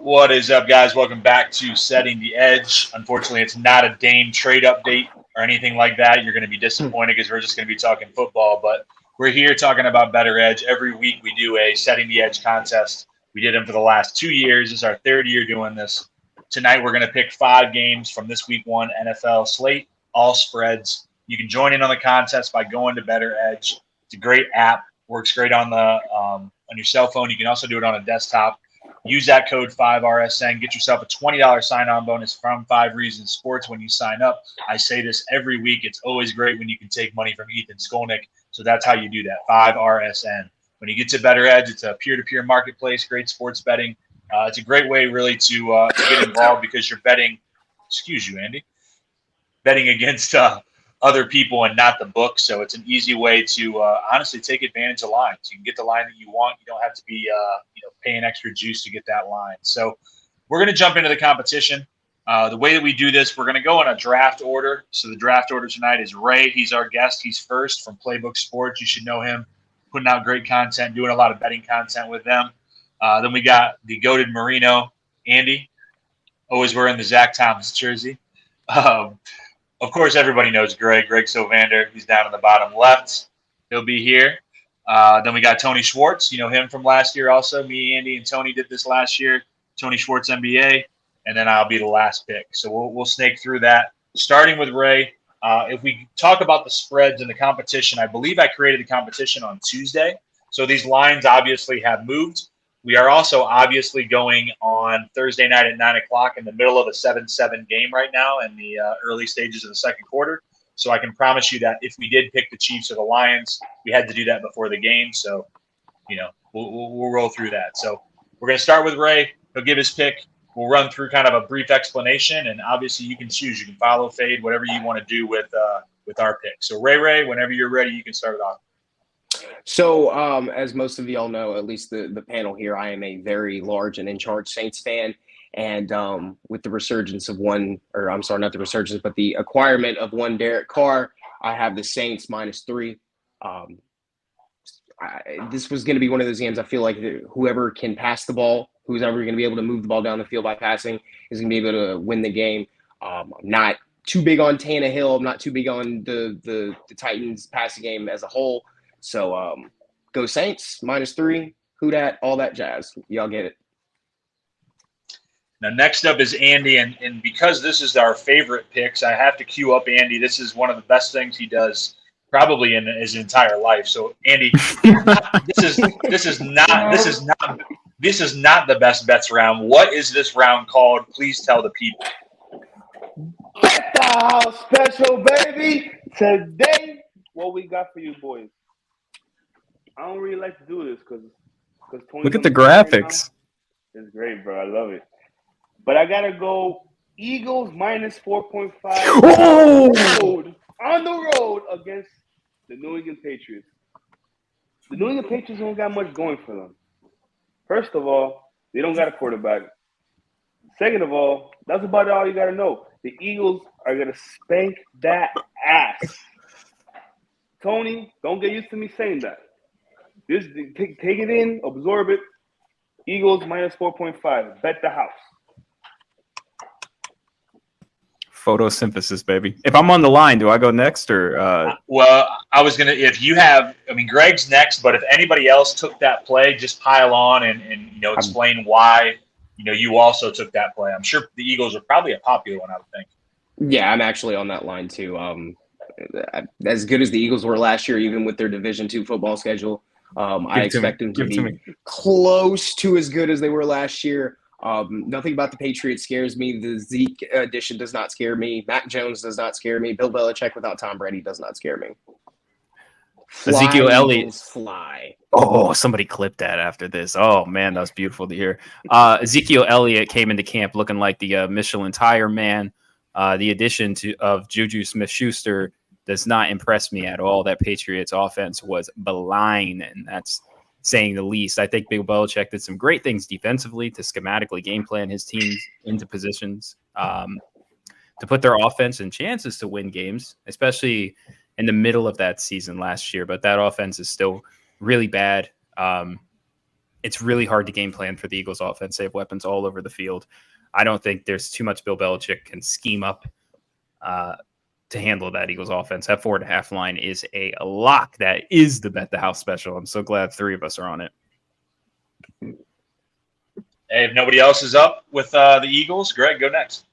What is up, guys? Welcome back to Setting the Edge. Unfortunately, it's not a Dame trade update or anything like that. You're going to be disappointed because we're just going to be talking football. But we're here talking about Bettor Edge. Every week we do a Setting the Edge contest. We did them for the last 2 years. This is our third year doing this. Tonight we're going to pick 5 games from this week 1 NFL slate, all spreads. You can join in on the contest by going to Bettor Edge. It's a great app. Works great on on your cell phone. You can also do it on a desktop. Use that code 5RSN. Get yourself a $20 sign-on bonus from 5 Reasons Sports when you sign up. I say this every week. It's always great when you can take money from Ethan Skolnick. So that's how you do that, 5RSN. When you get to Bettor Edge, it's a peer-to-peer marketplace, great sports betting. It's a great way really to get involved because you're betting, excuse you, Andy, betting against other people and not the book. So it's an easy way to honestly take advantage of lines. You can get the line that you want. You don't have to be paying extra juice to get that line. So we're going to jump into the competition. The way that we do this, we're going to go in a draft order. So the draft order tonight is Ray. He's our guest. He's first from Playbook Sports. You should know him. Putting out great content, doing a lot of betting content with them. Then we got the goated Marino, Andy, always wearing the Zach Thomas jersey. Of course, everybody knows Greg Sylvander. He's down in the bottom left. He'll be here. Then we got Tony Schwartz. You know him from last year also. Me, Andy, and Tony did this last year. Tony Schwartz, NBA. And then I'll be the last pick. So we'll snake through that. Starting with Ray, if we talk about the spreads and the competition, I believe I created the competition on Tuesday. So these lines obviously have moved. We are also obviously going on Thursday night at 9 o'clock in the middle of a 7-7 game right now in the early stages of the second quarter. So I can promise you that if we did pick the Chiefs or the Lions, we had to do that before the game. So, we'll roll through that. So we're going to start with Ray. He'll give his pick. We'll run through kind of a brief explanation, and obviously you can choose. You can follow, fade, whatever you want to do with our pick. So Ray, whenever you're ready, you can start it off. So, as most of y'all know, at least the panel here, I am a very large and in-charge Saints fan. And with the resurgence of not the resurgence, but the acquirement of one Derek Carr, I have the Saints -3. This was going to be one of those games I feel like whoever can pass the ball, who's ever going to be able to move the ball down the field by passing, is going to be able to win the game. I'm not too big on Tannehill. I'm not too big on the Titans passing game as a whole. So go Saints, -3, who dat, all that jazz. Y'all get it. Now, next up is Andy, and because this is our favorite picks, I have to cue up Andy. This is one of the best things he does probably in his entire life. So, Andy, this is not the best bets round. What is this round called? Please tell the people. Bet the house special, baby. Today, what we got for you boys? I don't really like to do this because look at the graphics. It's great, bro. I love it. But I gotta go Eagles -4.5 on the road against the New England Patriots. The New England Patriots don't got much going for them. First of all, they don't got a quarterback. Second of all, that's about all you gotta know. The Eagles are gonna spank that ass. Tony, don't get used to me saying that. Just take it in, absorb it. Eagles -4.5. Bet the house. Photosynthesis, baby. If I'm on the line, do I go next or? Well, I was gonna. If you have, Greg's next. But if anybody else took that play, just pile on and explain why you also took that play. I'm sure the Eagles are probably a popular one. I would think. Yeah, I'm actually on that line too. As good as the Eagles were last year, even with their Division II football schedule. I expect them to be close to as good as they were last year. Nothing about the Patriots scares me. The Zeke addition does not scare me. Mac Jones does not scare me. Bill Belichick without Tom Brady does not scare me. Ezekiel Elliott. Fly. Oh, somebody clipped that after this. Oh, man, that was beautiful to hear. Ezekiel Elliott came into camp looking like the Michelin tire man. The addition of Juju Smith-Schuster does not impress me at all. That Patriots offense was malign, and that's saying the least. I think Bill Belichick did some great things defensively to schematically game plan his teams into positions to put their offense in chances to win games, especially in the middle of that season last year. But that offense is still really bad. it's really hard to game plan for the Eagles offense. They have weapons all over the field. I don't think there's too much Bill Belichick can scheme up to handle that Eagles offense. That 4.5 line is a lock. That is the Bet the House special. I'm so glad 3 of us are on it. Hey, if nobody else is up with the Eagles, Greg, go next.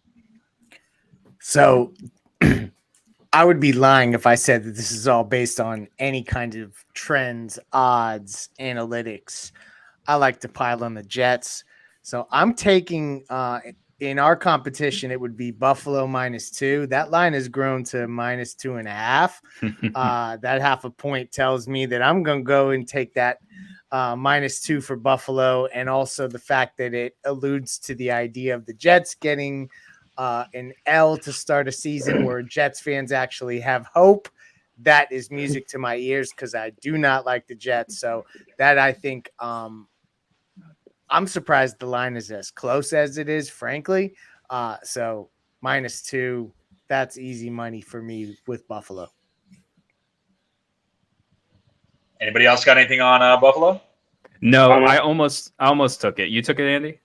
So I would be lying if I said that this is all based on any kind of trends, odds, analytics. I like to pile on the Jets. So I'm taking in our competition, it would be Buffalo -2. That line has grown to -2.5. That half a point tells me that I'm going to go and take that -2 for Buffalo, and also the fact that it alludes to the idea of the Jets getting an L to start a season where Jets fans actually have hope. That is music to my ears because I do not like the Jets. So that I think I'm surprised the line is as close as it is, frankly. So -2, that's easy money for me with Buffalo. Anybody else got anything on Buffalo? No, I almost took it. You took it, Andy?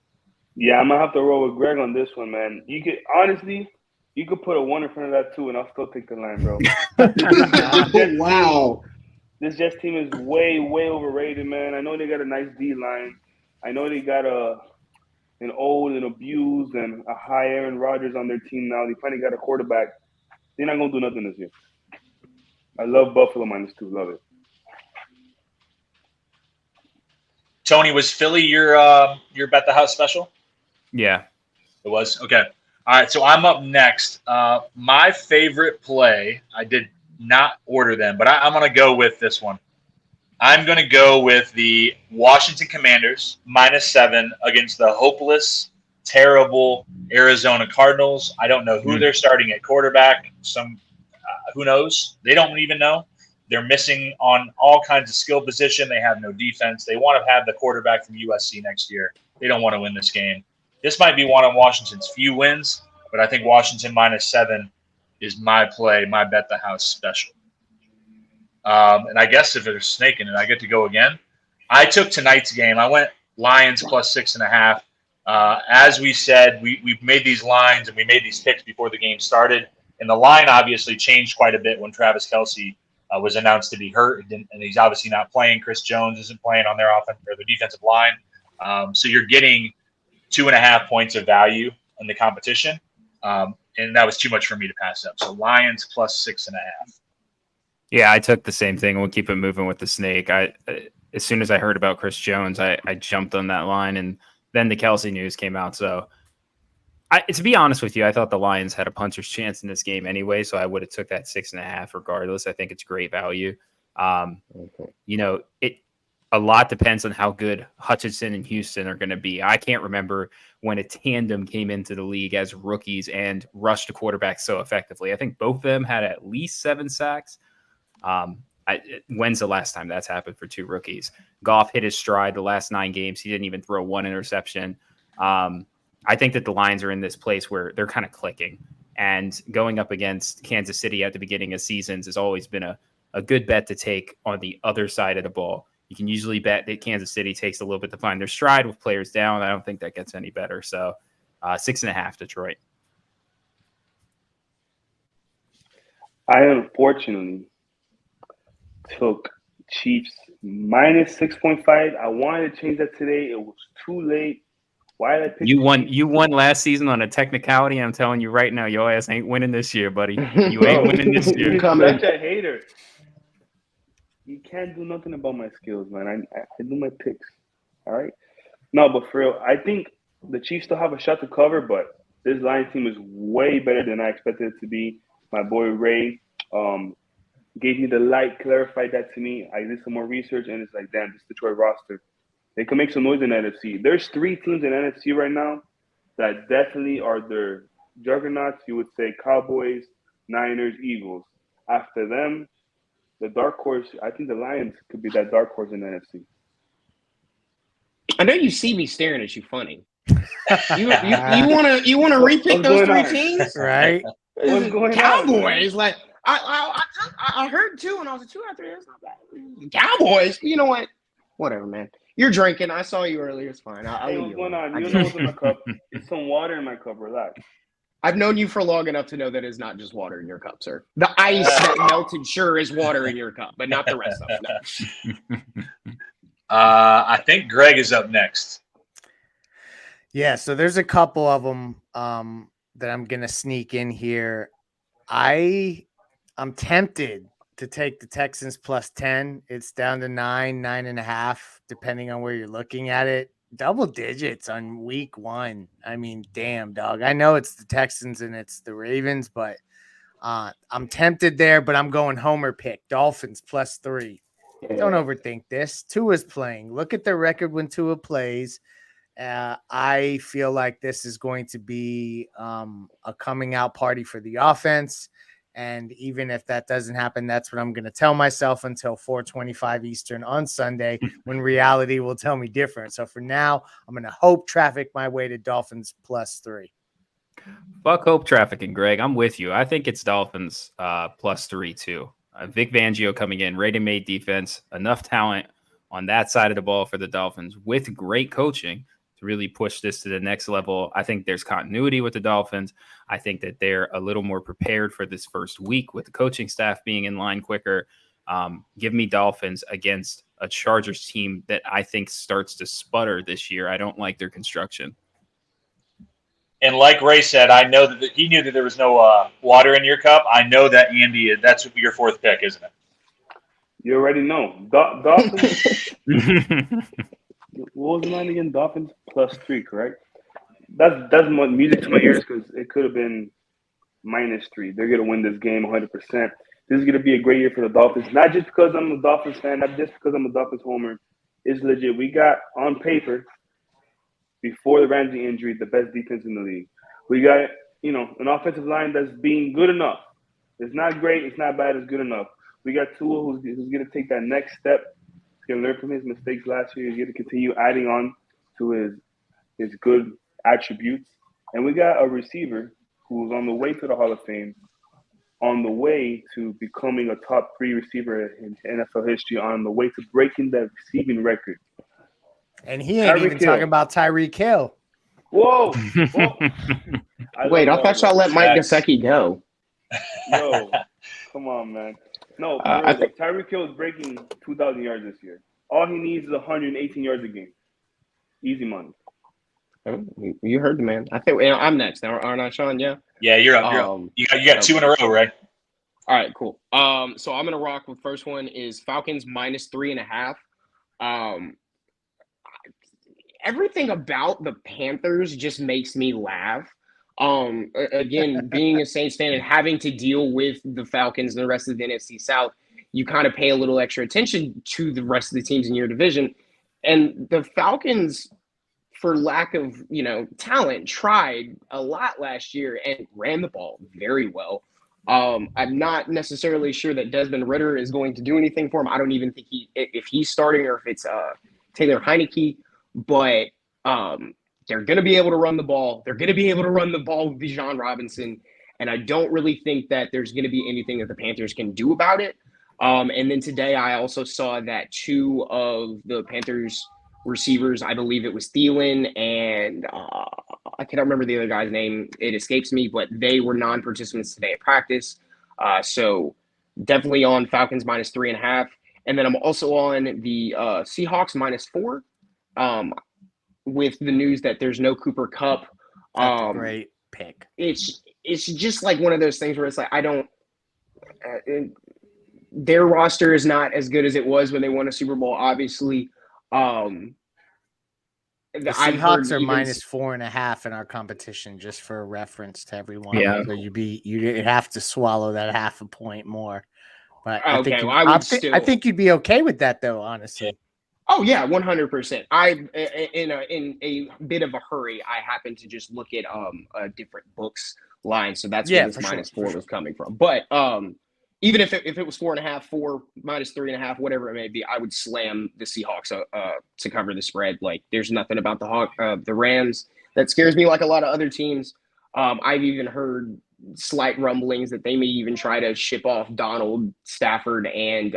Yeah, I'm gonna have to roll with Greg on this one, man. You could put a 1 in front of that 2, and I'll still take the line, bro. Wow. This Jets team is way, way overrated, man. I know they got a nice D line. I know they got an old and abused and a high Aaron Rodgers on their team now. They finally got a quarterback. They're not gonna do nothing this year. I love Buffalo -2. Love it. Tony, was Philly your Bet the House special? Yeah. It was? Okay. All right, so I'm up next. My favorite play, I did not order them, but I'm going to go with this one. I'm going to go with the Washington Commanders -7 against the hopeless, terrible Arizona Cardinals. I don't know who they're starting at quarterback. Who knows? They don't even know. They're missing on all kinds of skill position. They have no defense. They want to have the quarterback from USC next year. They don't want to win this game. This might be one of Washington's few wins, but I think Washington -7 is my play, my Bet the House special. And I guess if there's a snake in it, I get to go again. I took tonight's game. I went Lions +6.5. As we said, we've made these lines and we made these picks before the game started. And the line obviously changed quite a bit when Travis Kelce was announced to be hurt, and he's obviously not playing. Chris Jones isn't playing on their offense or their defensive line. So you're getting 2.5 points of value in the competition. And that was too much for me to pass up. So Lions +6.5. Yeah, I took the same thing. We'll keep it moving with the snake. As soon as I heard about Chris Jones, I jumped on that line, and then the Kelce news came out. So to be honest with you, I thought the Lions had a puncher's chance in this game anyway, so I would have took that 6.5 regardless. I think it's great value. A lot depends on how good Hutchinson and Houston are going to be. I can't remember when a tandem came into the league as rookies and rushed the quarterback so effectively. I think both of them had at least 7 sacks. When's the last time that's happened for 2 rookies? Goff hit his stride the last 9 games. He didn't even throw 1 interception. I think that the Lions are in this place where they're kind of clicking, and going up against Kansas City at the beginning of seasons has always been a good bet to take on the other side of the ball. You can usually bet that Kansas City takes a little bit to find their stride with players down. I don't think that gets any better. So 6.5 Detroit. I unfortunately took Chiefs -6.5. I wanted to change that today. It was too late. Why did I pick You won last season on a technicality. I'm telling you right now, your ass ain't winning this year, buddy. You ain't winning this year. You're such a hater. You can't do nothing about my skills, man. I do my picks. All right? No, but for real, I think the Chiefs still have a shot to cover, but this Lions team is way better than I expected it to be. My boy Ray gave me the light, clarified that to me. I did some more research, and it's like, damn, this Detroit roster, they can make some noise in the NFC. There's 3 teams in the NFC right now that definitely are their juggernauts. You would say Cowboys, Niners, Eagles. After them, the dark horse, I think the Lions could be that dark horse in the NFC. I know you see me staring at you funny. You wanna repick those 3 teams? Right? What's going Cowboys, like I heard 2 and I was like 2 or 3. That's not bad. Cowboys, you know what? Whatever, man. You're drinking. I saw you earlier. It's fine. I'll Hey, leave what's you going alone. on? You know what's in my cup? It's some water in my cup. Relax. I've known you for long enough to know that it's not just water in your cup, sir. The ice that melted sure is water in your cup, but not the rest of it. No. I think Greg is up next. Yeah, so there's a couple of them that I'm gonna sneak in here. I'm tempted to take the Texans plus 10. It's down to 9.5, depending on where you're looking at it. Double digits on week 1. I mean, damn, dog. I know it's the Texans and it's the Ravens, but I'm tempted there, but I'm going homer pick. Dolphins plus 3. Don't overthink this. Tua's playing. Look at the record when Tua plays. I feel like this is going to be a coming out party for the offense. And even if that doesn't happen, that's what I'm going to tell myself until 4:25 Eastern on Sunday, when reality will tell me different. So for now, I'm going to hope traffic my way to Dolphins plus 3. Fuck hope trafficking, Greg. I'm with you. I think it's Dolphins plus 3 too. Vic Fangio coming in, ready-made defense, enough talent on that side of the ball for the Dolphins with great coaching to really push this to the next level. I think there's continuity with the Dolphins. I think that they're a little more prepared for this first week with the coaching staff being in line quicker. Give me Dolphins against a Chargers team that I think starts to sputter this year. I don't like their construction. And like Ray said, I know that he knew that there was no water in your cup. I know that, Andy, that's your 4th pick, isn't it? You already know. Dolphins. What was the line again? Dolphins plus 3, correct? That's more music to my ears because it could have been -3. They're gonna win this game 100%. This is gonna be a great year for the Dolphins. Not just because I'm a Dolphins fan, not just because I'm a Dolphins homer. It's legit. We got on paper before the Ramsey injury the best defense in the league. We got an offensive line that's being good enough. It's not great. It's not bad. It's good enough. We got Tua who's gonna take that next step. Going to learn from his mistakes last year. He's going to continue adding on to his good attributes. And we got a receiver who's on the way to the Hall of Fame, on the way to becoming a top 3 receiver in NFL history, on the way to breaking that receiving record. And he ain't even talking about Tyreek Hill. Whoa. Wait, I thought y'all let Mike Gesicki go. Yo, come on, man. No, I think Tyreek Hill is breaking 2,000 yards this year. All he needs is 118 yards a game. Easy money. Oh, you heard the man. I think I'm next. Aren't I, Sean? Yeah. Yeah, you're up. You got 2 in a row, right? All right, cool. So I'm gonna rock with first one is Falcons minus 3.5. Everything about the Panthers just makes me laugh. Again, being a Saints fan and having to deal with the Falcons and the rest of the NFC South, you kind of pay a little extra attention to the rest of the teams in your division. And the Falcons, for lack of, talent, tried a lot last year and ran the ball very well. I'm not necessarily sure that Desmond Ridder is going to do anything for him. I don't even think if he's starting or if it's Taylor Heineke, but they're going to be able to run the ball. They're going to be able to run the ball with Bijan Robinson. And I don't really think that there's going to be anything that the Panthers can do about it. And then today I also saw that 2 of the Panthers receivers, I believe it was Thielen and I cannot remember the other guy's name. It escapes me, but they were non-participants today at practice. So definitely on Falcons minus 3.5. And then I'm also on the Seahawks minus 4. With the news that there's no Cooper Kupp. That's a great pick. It's just like one of those things where it's like, I don't their roster is not as good as it was when they won a Super Bowl, obviously. The Seahawks are minus 4.5 in our competition, just for a reference to everyone. Yeah. So you have to swallow that 0.5 point more. But I think you'd be okay with that, though, honestly. Oh yeah, 100%. In a bit of a hurry, I happened to just look at a different books line, so that's where this minus 4 was coming from. But even if it was 4.5, 4 minus 3.5, whatever it may be, I would slam the Seahawks to cover the spread. Like, there's nothing about the Rams that scares me like a lot of other teams. I've even heard slight rumblings that they may even try to ship off Donald, Stafford, and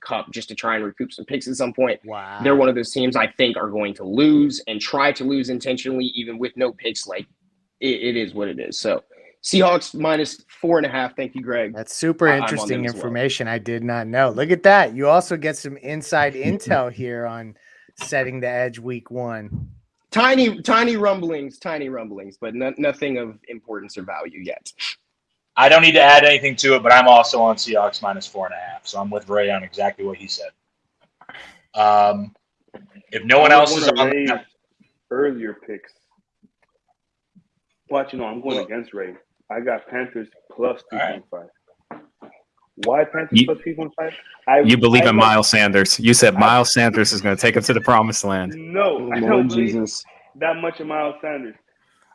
Kupp just to try and recoup some picks at some point. Wow. They're one of those teams I think are going to lose and try to lose intentionally, even with no picks. Like, it is what it is. So Seahawks -4.5. Thank you, Greg. That's super interesting information. I did not know. Look at that. You also get some inside intel here on setting the edge week 1. Tiny rumblings, but nothing of importance or value yet. I don't need to add anything to it, but I'm also on Seahawks -4.5. So I'm with Ray on exactly what he said. If no one else is on that, earlier picks. But I'm going against Ray. I got Panthers plus 2.5. Right. Why Panthers plus 3.5? You believe in Miles Sanders. You said Miles Sanders is going to take him to the promised land. No, I don't believe that much in Miles Sanders.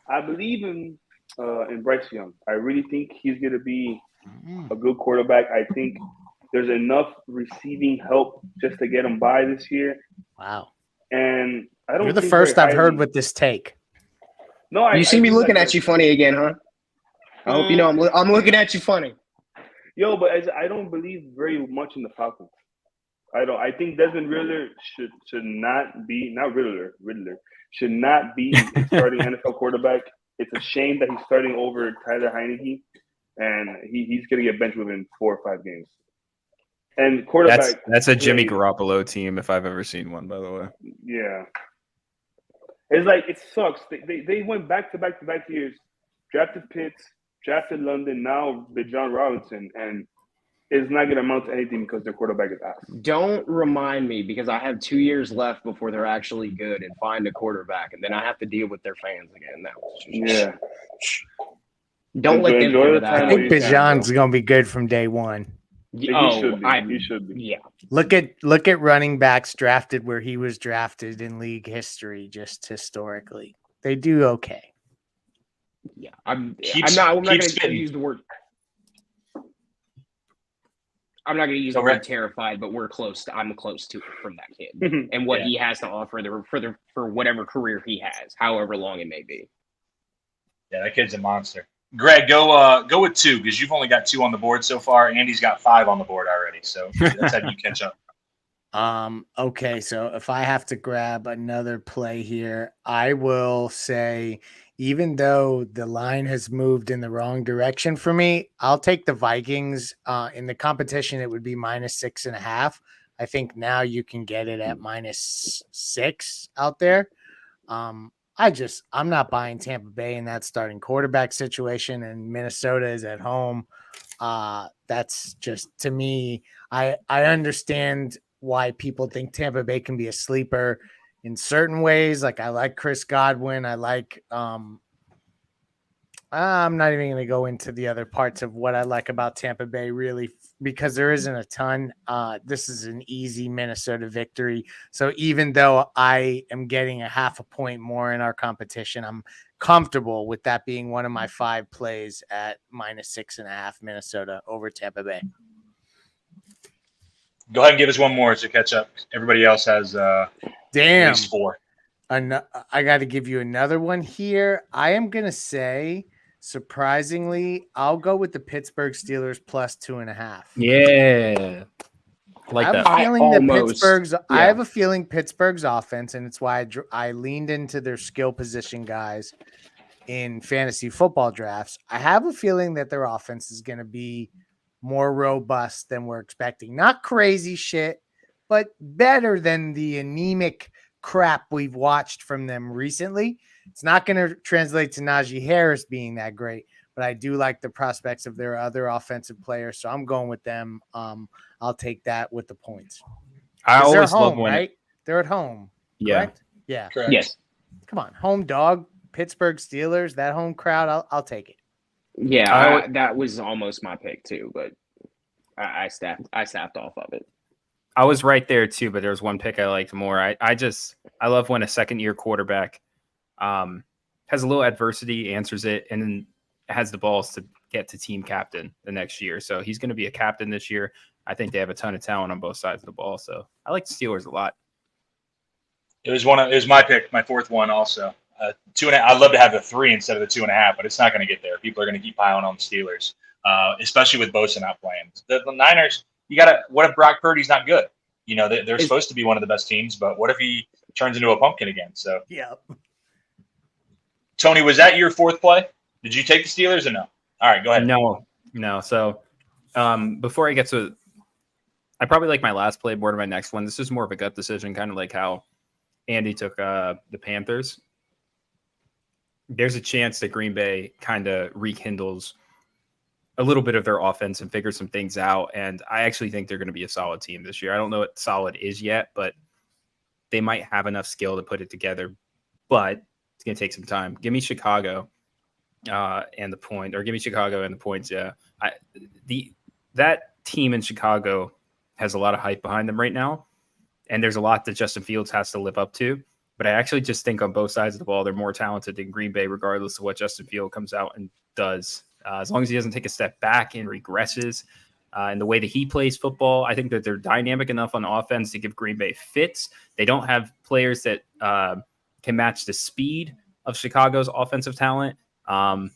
I believe in Bryce Young. I really think he's going to be a good quarterback. I think there's enough receiving help just to get him by this year. Wow. And I don't. You're the first I've heard with this take. No, you see me looking at you funny again, huh? I hope you know I'm looking at you funny. Yo, but I don't believe very much in the Falcons. I think Desmond Riddler should not be Riddler should not be a starting NFL quarterback. It's a shame that he's starting over Tyler Heineke, and he's going to get benched within 4 or 5 games. And quarterback. That's a Jimmy Garoppolo team if I've ever seen one, by the way. Yeah. It's like it sucks. They went back to back years, drafted Pitts, drafted London, now the John Robinson, and it's not going to amount to anything because their quarterback is ass. Don't remind me because I have 2 years left before they're actually good and find a quarterback, and then I have to deal with their fans again. Yeah. Don't let them do that. I think Bijan's going to be good from day one. He should be. Yeah. Look at running backs drafted where he was drafted in league history, just historically. They do okay. Yeah. I'm not going to use the word. I'm not going to use the word terrified, but I'm close to it from that kid and what he has to offer for whatever career he has, however long it may be. Yeah, that kid's a monster. Greg, go with 2 because you've only got 2 on the board so far. Andy's got 5 on the board already, so that's how you catch up. Okay, so if I have to grab another play here, I will say, even though the line has moved in the wrong direction for me, I'll take the Vikings. In the competition, it would be -6.5. I think now you can get it at -6 out there. I'm not buying Tampa Bay in that starting quarterback situation, and Minnesota is at home. That's just, to me, I understand why people think Tampa Bay can be a sleeper in certain ways. Like, I like Chris Godwin. I like, I'm not even going to go into the other parts of what I like about Tampa Bay, really, because there isn't a ton. This is an easy Minnesota victory. So even though I am getting a 0.5 point more in our competition, I'm comfortable with that being one of my 5 plays at -6.5 Minnesota over Tampa Bay. Go ahead and give us one more to catch up. Everybody else has at least 4. I got to give you another one here. I am going to say, surprisingly, I'll go with the Pittsburgh Steelers plus 2.5. Yeah. I have a feeling Pittsburgh's offense, and it's why I leaned into their skill position guys in fantasy football drafts. I have a feeling that their offense is going to be more robust than we're expecting. Not crazy shit, but better than the anemic crap we've watched from them recently. It's not going to translate to Najee Harris being that great, but I do like the prospects of their other offensive players, so I'm going with them. I'll take that with the points. I always love when right? They're at home. Yeah. Correct? Yeah. Correct. Yes. Come on, home dog, Pittsburgh Steelers, that home crowd, I'll take it. Yeah, that was almost my pick too, but I staffed off of it. I was right there too, but there was one pick I liked more. I love when a second-year quarterback has a little adversity, answers it, and then has the balls to get to team captain the next year. So he's going to be a captain this year. I think they have a ton of talent on both sides of the ball. So I like the Steelers a lot. It was my pick, my 4th one also. 2.5. I'd love to have the 3 instead of the 2.5, but it's not going to get there. People are going to keep piling on the Steelers, especially with Bosa not playing. The Niners, what if Brock Purdy's not good? You know, they're supposed to be one of the best teams, but what if he turns into a pumpkin again? So, yeah. Tony, was that your 4th play? Did you take the Steelers or no? All right, go ahead. No. So, before I get to, I probably like my last play more than my next one. This is more of a gut decision, kind of like how Andy took the Panthers. There's a chance that Green Bay kind of rekindles a little bit of their offense and figures some things out. And I actually think they're going to be a solid team this year. I don't know what solid is yet, but they might have enough skill to put it together. But it's going to take some time. Give me Chicago and the point, or give me Chicago and the points. Yeah, that team in Chicago has a lot of hype behind them right now, and there's a lot that Justin Fields has to live up to. But I actually just think on both sides of the ball, they're more talented than Green Bay, regardless of what Justin Fields comes out and does. As long as he doesn't take a step back and regresses in the way that he plays football, I think that they're dynamic enough on offense to give Green Bay fits. They don't have players that can match the speed of Chicago's offensive talent. And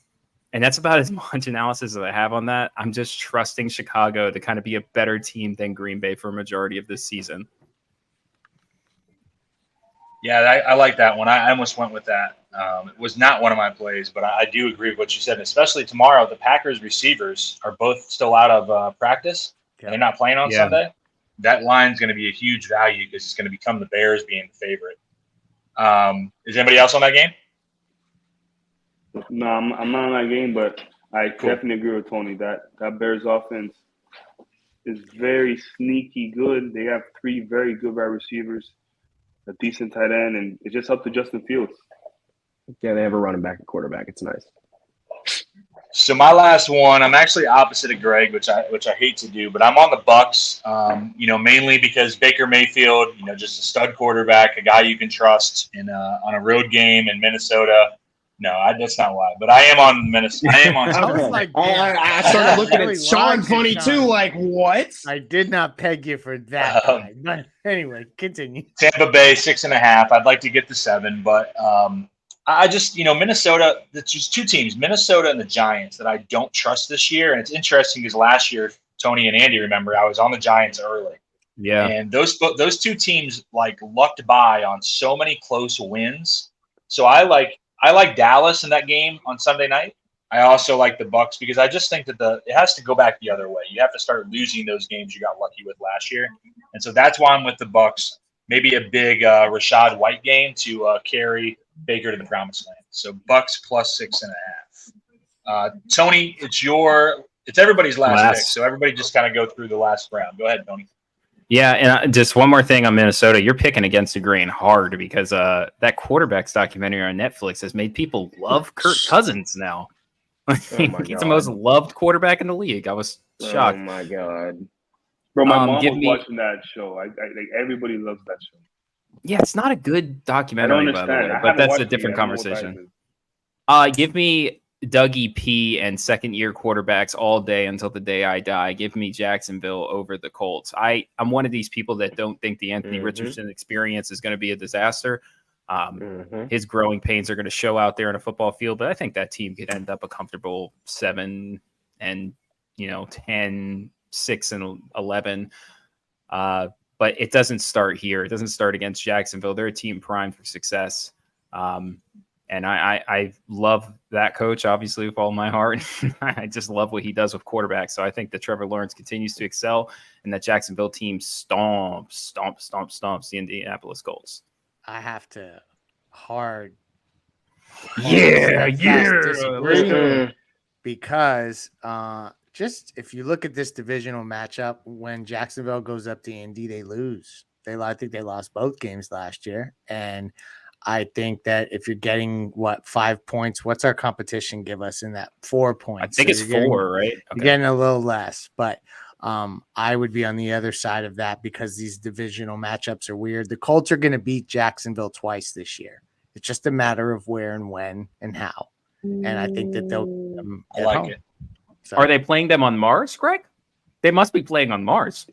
that's about as much analysis as I have on that. I'm just trusting Chicago to kind of be a better team than Green Bay for a majority of this season. Yeah, I like that one. I almost went with that. It was not one of my plays, but I do agree with what you said, especially tomorrow. The Packers receivers are both still out of practice. And they're not playing on Sunday. That line's going to be a huge value because it's going to become the Bears being the favorite. Is anybody else on that game? No, I'm not on that game, but I definitely agree with Tony. That Bears offense is very sneaky good. They have 3 very good wide receivers, a decent tight end, and it's just up to Justin Fields. Yeah, they have a running back and quarterback. It's nice. So my last one, I'm actually opposite of Greg, which I hate to do, but I'm on the Bucks. Mainly because Baker Mayfield, just a stud quarterback, a guy you can trust on a road game in Minnesota. No, that's not why. But I am on Minnesota. I am on. I started looking at Sean funny too. Like what? I did not peg you for that. But anyway, continue. Tampa Bay 6.5. I'd like to get to 7, but I just Minnesota. It's just 2 teams, Minnesota and the Giants, that I don't trust this year. And it's interesting because last year, Tony and Andy remember I was on the Giants early. Yeah, and those 2 teams lucked by on so many close wins. So I like Dallas in that game on Sunday night. I also like the Bucks because I just think that it has to go back the other way. You have to start losing those games you got lucky with last year, and so that's why I'm with the Bucks. Maybe a big Rashad White game to carry Baker to the promised land. So Bucks plus 6.5. Tony, it's everybody's last pick. So everybody just kind of go through the last round. Go ahead, Tony. Yeah, and just one more thing on Minnesota. You're picking against the grain hard because that quarterback's documentary on Netflix has made people love Kirk Cousins now. He's the most loved quarterback in the league. I was shocked. Oh, my God. Bro, my mom was watching that show. Everybody loves that show. Yeah, it's not a good documentary, by the way, but that's a different conversation. Give me Dougie P and second-year quarterbacks all day until the day I die. Give me Jacksonville over the Colts. I'm one of these people that don't think the Anthony Richardson experience is going to be a disaster. His growing pains are going to show out there in a football field, but I think that team could end up a comfortable 7 and 10, 6 and 11. But it doesn't start here. It doesn't start against Jacksonville. They're a team primed for success. And I love that coach, obviously, with all my heart. I just love what he does with quarterbacks. So I think that Trevor Lawrence continues to excel, and that Jacksonville team stomps the Indianapolis Colts. I have to hard disagree because just if you look at this divisional matchup, when Jacksonville goes up to Indy, they lose. I think they lost both games last year, and I think that if you're getting 5 points, what's our competition give us in that 4 points? I think it's 4, right? Okay. You're getting a little less, but I would be on the other side of that because these divisional matchups are weird. The Colts are going to beat Jacksonville twice this year. It's just a matter of where and when and how. And I think that they'll I like it. So, are they playing them on Mars, Greg? They must be playing on Mars.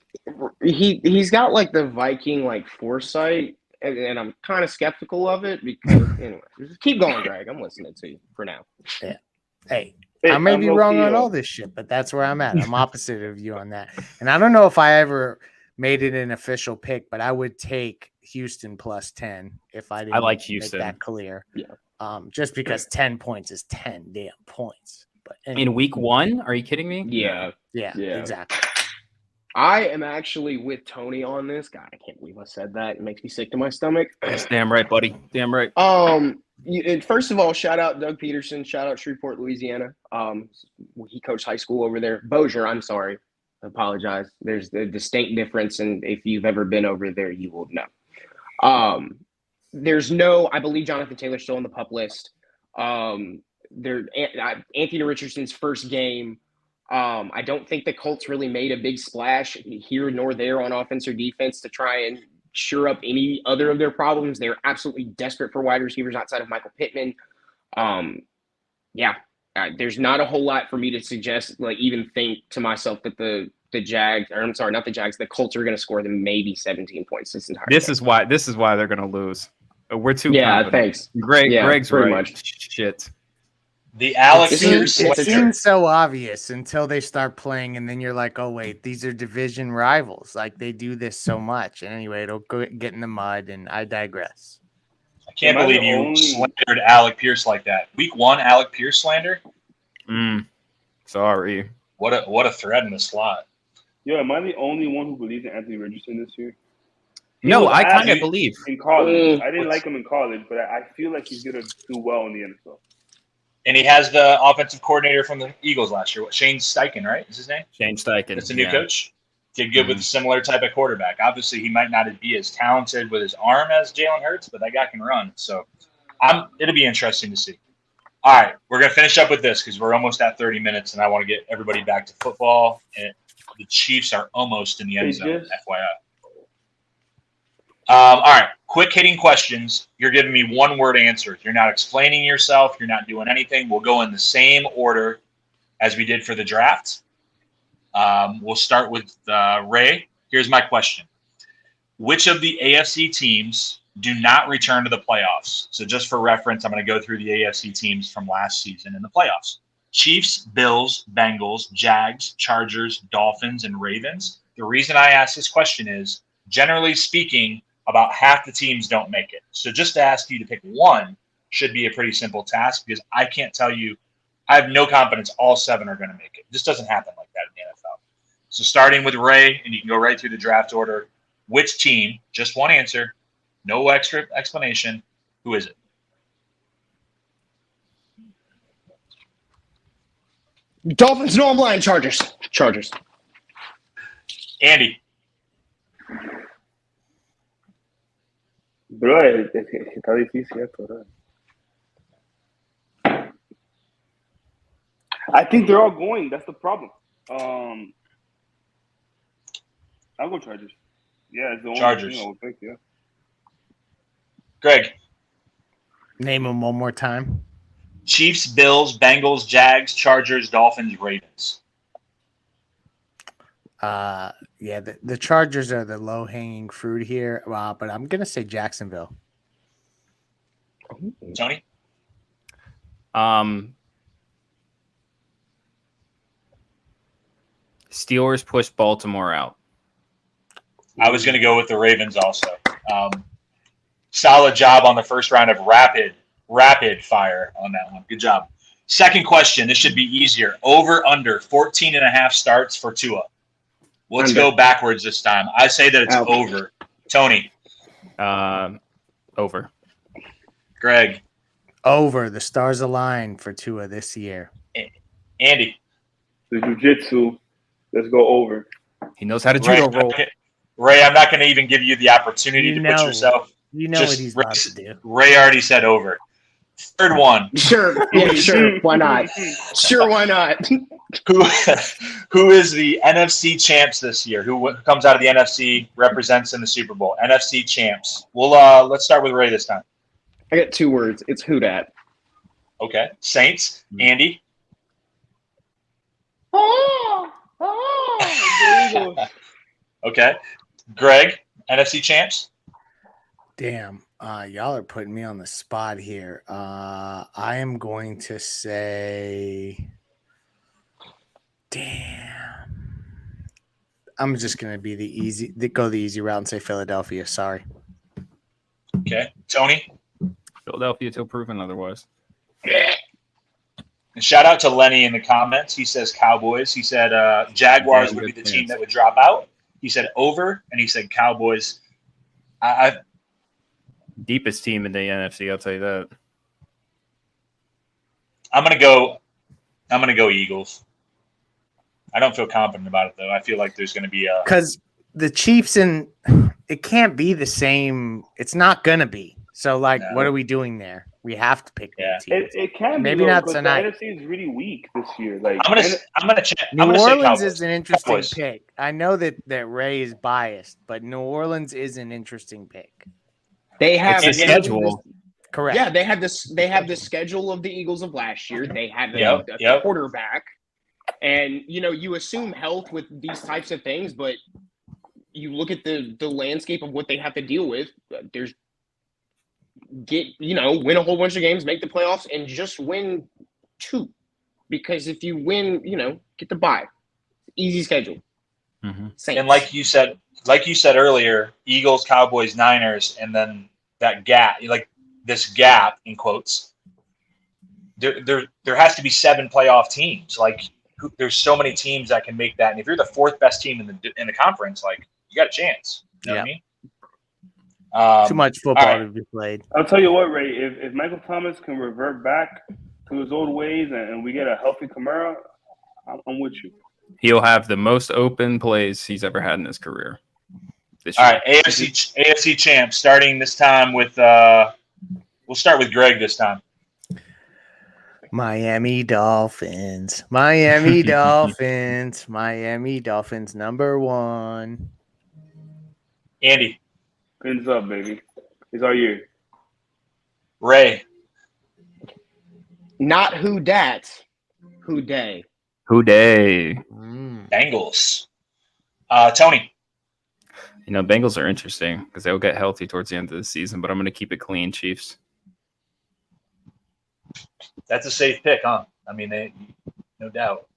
He's got the Viking foresight. and I'm kind of skeptical of it because anyway, just keep going, Greg. I'm listening to you for now. Yeah. Hey, Hey, I may be wrong on all low-key, this shit, but that's where I'm at. I'm opposite of you on that. And I don't know if I ever made it an official pick, but I would take Houston plus 10 if I didn't like Houston. make that clear. Yeah. Just because 10 points is 10 damn points. But anyway. In week 1, are you kidding me? Yeah. Yeah, exactly. I am actually with Tony on this. God, I can't believe I said that. It makes me sick to my stomach. That's damn right, buddy. Damn right. And first of all, shout out Doug Peterson. Shout out Shreveport, Louisiana. He coached high school over there. Bossier, I'm sorry. I apologize. There's a distinct difference, and if you've ever been over there, you will know. There's no, I believe Jonathan Taylor's still on the PUP list. Anthony Richardson's first game. I don't think the Colts really made a big splash here nor there on offense or defense to try and shore up any other of their problems. They're absolutely desperate for wide receivers outside of Michael Pittman. There's not a whole lot for me to suggest, like even think to myself that the Jags, or I'm sorry, not the Jags, the Colts are going to score them maybe 17 points this entire game. This is why they're going to lose. We're too confident. Thanks. Greg's pretty right. much. Shit. The Alex Pierce It slander. seems so obvious until they start playing, and then you're like, oh, wait, these are division rivals. Like, they do this so much. And anyway, it'll get in the mud, and I digress. I can't believe you slandered Alec Pierce like that. Week 1, Alec Pierce slander? Sorry. What a threat in the slot. Yo, am I the only one who believes in Anthony Richardson this year? No, I kind of believe. In college. I didn't like him in college, but I feel like he's going to do well in the NFL. And he has the offensive coordinator from the Eagles last year. Shane Steichen, right? Is his name? Shane Steichen. That's a new coach. Did good with a similar type of quarterback. Obviously, he might not be as talented with his arm as Jalen Hurts, but that guy can run. So it'll be interesting to see. All right, we're going to finish up with this because we're almost at 30 minutes, and I want to get everybody back to football. And the Chiefs are almost in the end zone, FYI. All right, quick hitting questions. You're giving me one-word answers. You're not explaining yourself. You're not doing anything. We'll go in the same order as we did for the draft. We'll start with Ray. Here's my question. Which of the AFC teams do not return to the playoffs? So just for reference, I'm going to go through the AFC teams from last season in the playoffs. Chiefs, Bills, Bengals, Jags, Chargers, Dolphins, and Ravens. The reason I ask this question is, generally speaking, about half the teams don't make it. So just to ask you to pick one should be a pretty simple task because I can't tell you, I have no confidence all 7 are going to make it. It just doesn't happen like that in the NFL. So starting with Ray, and you can go right through the draft order, which team, just one answer, no extra explanation, who is it? Dolphins, no, I'm lying. Chargers. Andy. Bro, está difícil esto, bro. I think they're all going. That's the problem. I'll go Chargers. Yeah, it's the only Chargers. thing I would pick, yeah. Greg. Name them one more time. Chiefs, Bills, Bengals, Jags, Chargers, Dolphins, Ravens. The Chargers are the low-hanging fruit here, but I'm going to say Jacksonville. Tony? Steelers push Baltimore out. I was going to go with the Ravens also. Solid job on the first round of rapid fire on that one. Good job. Second question. This should be easier. Over, under 14.5 starts for Tua. Let's go backwards this time. I say that it's over. Tony. Over. Greg. Over. The stars align for Tua this year. Andy. The jiu-jitsu. Let's go over. He knows how to judo roll. Ray, I'm not going to even give you the opportunity to put yourself. You know what he's about to do. Ray already said over. Third one. Sure. Yeah, sure. Why not? Sure, why not? Who is the NFC champs this year? Who comes out of the NFC, represents in the Super Bowl? NFC champs. Well, let's start with Ray this time. I got 2 words. It's who dat. Okay. Saints. Andy. There you go. Okay. Greg. NFC champs. Damn, y'all are putting me on the spot here. I am going to say, damn. I'm just gonna be go the easy route and say Philadelphia. Sorry. Okay, Tony. Philadelphia till proven otherwise. And shout out to Lenny in the comments. He says Cowboys. He said Jaguars Damn would be good the team chance. that would drop out. He said over, and he said Cowboys. Deepest team in the NFC, I'll tell you that. I'm gonna go Eagles. I don't feel confident about it though. I feel like there's gonna be a Because the Chiefs and it can't be the same. It's not gonna be. So like, No. what are we doing there? We have to pick Yeah. new teams. It can Maybe be though, not because tonight. the NFC is really weak this year. Like I'm gonna check. New I'm gonna say Orleans Cowboys. is an interesting Cowboys. pick. I know that Ray is biased, but New Orleans is an interesting pick. They have It's the schedule. Correct. Yeah, they have this. They have the schedule of the Eagles of last year. They have a Yep. quarterback, and you assume health with these types of things, but you look at the landscape of what they have to deal with. There's win a whole bunch of games, make the playoffs, and just win 2, because if you win, get the bye. Easy schedule. Mm-hmm. Saints. And like you said earlier, Eagles, Cowboys, Niners, and then that gap, like this gap in quotes. There has to be 7 playoff teams. Like there's so many teams that can make that. And if you're the 4th best team in the conference, like you got a chance. You know what I mean? Too much football all right. to be played. I'll tell you what, Ray. If Michael Thomas can revert back to his old ways and we get a healthy Kamara, I'm with you. He'll have the most open plays he's ever had in his career. This All year. right, AFC champs starting this time with we'll start with Greg this time. Miami Dolphins. Miami Dolphins. Miami Dolphins #1. Andy, Pins up, baby. It's our year. Ray, Not who dat, who day. Who day? Bengals. Tony. Bengals are interesting because they'll get healthy towards the end of the season, but I'm going to keep it clean, Chiefs. That's a safe pick, huh? I mean, no doubt.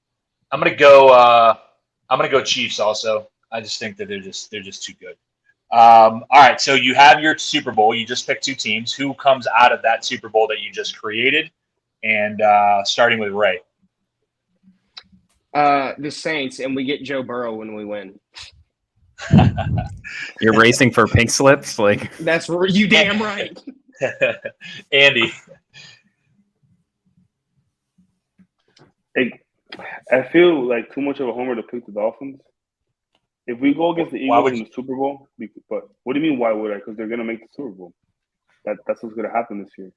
I'm gonna go Chiefs also. I just think that they're just too good. All right, so you have your Super Bowl. You just picked 2 teams. Who comes out of that Super Bowl that you just created? And starting with Ray. The Saints, and we get Joe Burrow when we win. You're racing for pink slips, like That's you damn right. Andy. I feel like too much of a homer to pick the Dolphins. If we go against the Eagles in the Super Bowl, but what do you mean? Why would I? Because they're gonna make the Super Bowl. That's what's gonna happen this year.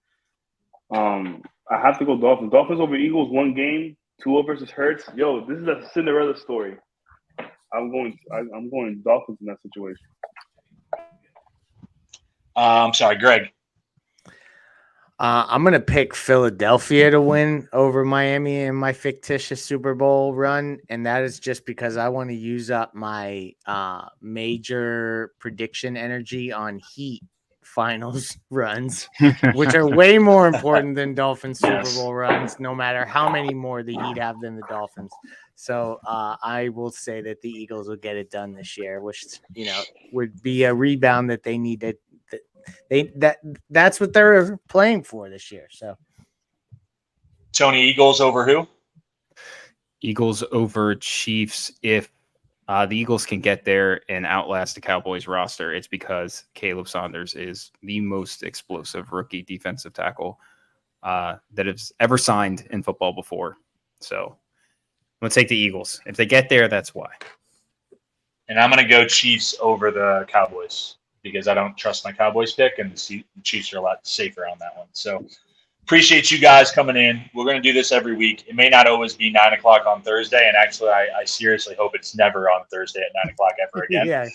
I have to go Dolphins. Dolphins over Eagles 1 game. Tua versus Hurts. Yo, this is a Cinderella story. I'm going Dolphins in that situation. I'm sorry, Greg. I'm going to pick Philadelphia to win over Miami in my fictitious Super Bowl run. And that is just because I want to use up my major prediction energy on Heat finals runs, which are way more important than Dolphins Super Bowl runs, no matter how many more the Heat have than the Dolphins. So I will say that the Eagles will get it done this year, which, would be a rebound that they needed. That's what they're playing for this year. So, Tony, Eagles over who? Eagles over Chiefs. If the Eagles can get there and outlast the Cowboys roster, it's because Caleb Saunders is the most explosive rookie defensive tackle that has ever signed in football before. So I'm going to take the Eagles. If they get there, that's why. And I'm going to go Chiefs over the Cowboys, because I don't trust my Cowboys pick, and the Chiefs are a lot safer on that one. So appreciate you guys coming in. We're going to do this every week. It may not always be 9 o'clock on Thursday, and actually I seriously hope it's never on Thursday at 9 o'clock ever again.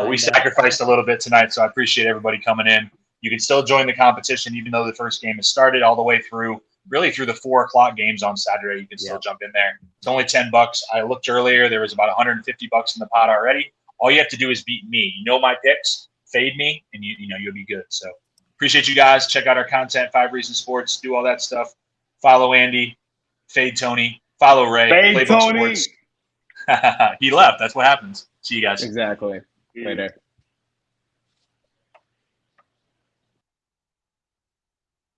We sacrificed a little bit tonight, so I appreciate everybody coming in. You can still join the competition, even though the first game has started, all the way through, really through the 4 o'clock games on Saturday. You can still jump in there. It's only $10. I looked earlier. There was about $150 in the pot already. All you have to do is beat me. You know my picks. fade me, and you'll be good. So appreciate you guys. Check out our content, 5 Reasons Sports. Do all that stuff. Follow Andy, fade Tony, follow Ray, Fade Playbook Tony. Sports. He left. That's what happens. See you guys. Exactly. Yeah. Later.